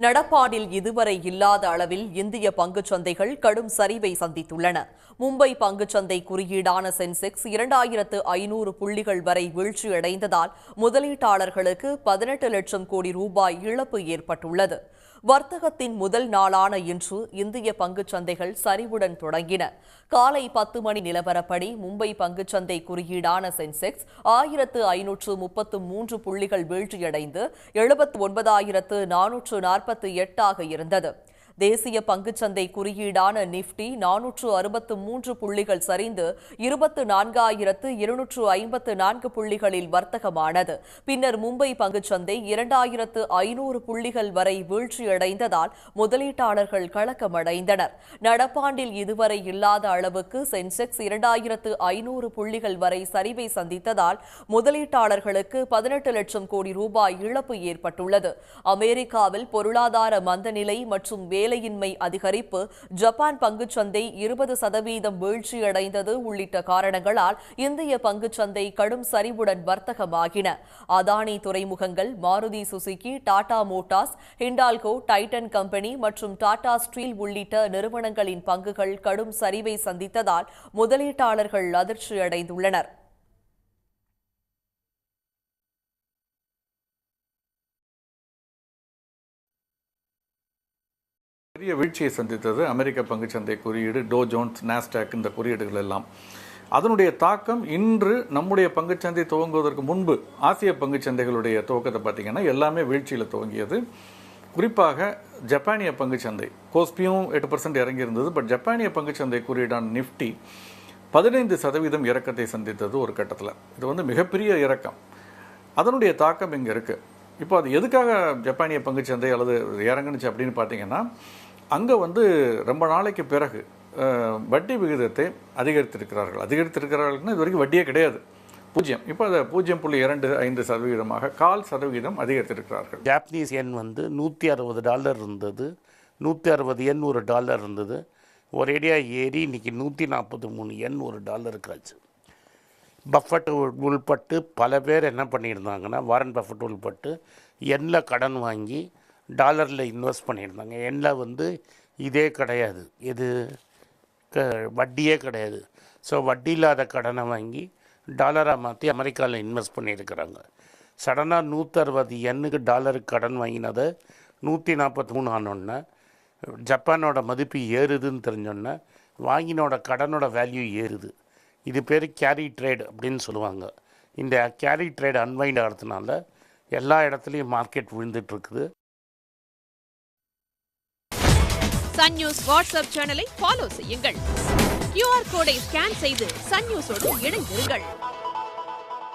நடப்பாண்டில் இதுவரை இல்லாத அளவில் இந்திய பங்குச் சந்தைகள் கடும் சரிவை சந்தித்துள்ளன. மும்பை பங்குச்சந்தை குறியீடான சென்செக்ஸ் 2500 புள்ளிகள் வரை வீழ்ச்சியடைந்ததால் முதலீட்டாளர்களுக்கு 18 லட்சம் கோடி ரூபாய் இழப்பு ஏற்பட்டுள்ளது. வர்த்தகத்தின் முதல் நாளான இன்று இந்திய பங்குச் சந்தைகள் சரிவுடன் தொடங்கின. காலை 10 மணி நிலவரப்படி மும்பை பங்குச்சந்தை குறியீடான சென்செக்ஸ் 1533 புள்ளிகள் வீழ்ச்சியடைந்து 79,448 இருந்தது. தேசிய பங்குச்சந்தை குறியீடான நிப்டி 463 புள்ளிகள் சரிந்து 24,254 புள்ளிகளில் வர்த்தகமானது. பின்னர் மும்பை பங்குச்சந்தை 2500 புள்ளிகள் வரை வீழ்ச்சியடைந்ததால் முதலீட்டாளர்கள் கலக்கமடைந்தனர். நடப்பாண்டில் இதுவரை இல்லாத அளவுக்கு சென்செக்ஸ் 2500 புள்ளிகள் வரை சரிவை சந்தித்ததால் முதலீட்டாளர்களுக்கு 18 லட்சம் கோடி ரூபாய் இழப்பு ஏற்பட்டுள்ளது. அமெரிக்காவில் பொருளாதார மந்தநிலை மற்றும் வேலையின்மை அதிகரிப்பு, ஜப்பான் பங்குச்சந்தை 20% வீழ்ச்சியடைந்தது உள்ளிட்ட காரணங்களால் இந்திய பங்குச்சந்தை கடும் சரிவுடன் வர்த்தகமாகின. அதானி துறைமுகங்கள், Maruti Suzuki, Tata Motors, Hindalco, Titan company மற்றும் டாடா ஸ்டீல் உள்ளிட்ட நிறுவனங்களின் பங்குகள் கடும் சரிவை சந்தித்ததால் முதலீட்டாளர்கள் அதிர்ச்சியடைந்துள்ளனர். பெரிய வீழ்ச்சியை சந்தித்தது அமெரிக்க பங்குச்சந்தை குறியீடு, டோ ஜோன்ஸ், நாஸ்டாக் இந்த குறியீடுகள் எல்லாம். அதனுடைய தாக்கம் இன்று நம்முடைய பங்குச்சந்தை துவங்குவதற்கு முன்பு ஆசிய பங்குச்சந்தைகளுடைய துவக்கத்தை பார்த்தீங்கன்னா எல்லாமே வீழ்ச்சியில் துவங்கியது. குறிப்பாக ஜப்பானிய பங்குச்சந்தை கோஸ்பியும் 8% இறங்கியிருந்தது. பட் ஜப்பானிய பங்குச்சந்தை குறியீடான நிஃப்டி 15% இறக்கத்தை சந்தித்தது ஒரு கட்டத்தில். இது மிகப்பெரிய இறக்கம். அதனுடைய தாக்கம் இங்கே இருக்குது. இப்போ அது எதுக்காக ஜப்பானிய பங்குச்சந்தை அல்லது இறங்குனுச்சு அப்படின்னு பார்த்தீங்கன்னா, அங்கே ரொம்ப நாளைக்கு பிறகு வட்டி விகிதத்தை அதிகரித்திருக்கிறார்கள்னா இது வரைக்கும் வட்டியே கிடையாது, 0. இப்போ அதை 0.25% 0.25% அதிகரித்திருக்கிறார்கள். ஜாப்பனீஸ் எண் $160 இருந்தது, 160 yen ஒரு டாலர் இருந்தது. ஒரேடியாக ஏறி இன்னைக்கு 143 yen ஒரு டாலருக்கு ஆச்சு. பஃபட் உள்பட்டு பல பேர் என்ன பண்ணியிருந்தாங்கன்னா, வாரன் பஃபட் உள்பட்டு எண்ணில் கடன் வாங்கி டாலரில் இன்வெஸ்ட் பண்ணியிருந்தாங்க. எண்ணில் இதே கிடையாது, இது வட்டியே கிடையாது. ஸோ வட்டி இல்லாத கடனை வாங்கி டாலராக மாற்றி அமெரிக்காவில் இன்வெஸ்ட் பண்ணியிருக்கிறாங்க. சடனாக 160 யென்னுக்கு டாலருக்கு கடன் வாங்கினதை 143 ஆனோடனே ஜப்பானோட மதிப்பு ஏறுதுன்னு தெரிஞ்சோடனே வாங்கினோட கடனோட வேல்யூ ஏறுது. இது பேர் கேரி ட்ரேட் அப்படின்னு சொல்லுவாங்க. இந்த கேரி ட்ரேட் அன்வைண்ட் ஆகிறதுனால எல்லா இடத்துலையும் மார்க்கெட் விழுந்துட்டுருக்குது. சன் நியூஸ் வாட்ஸ்அப் சேனலை ஃபாலோ செய்யுங்கள். QR கோடை ஸ்கேன் செய்து சன் நியூஸோடு இணைந்திருங்கள்.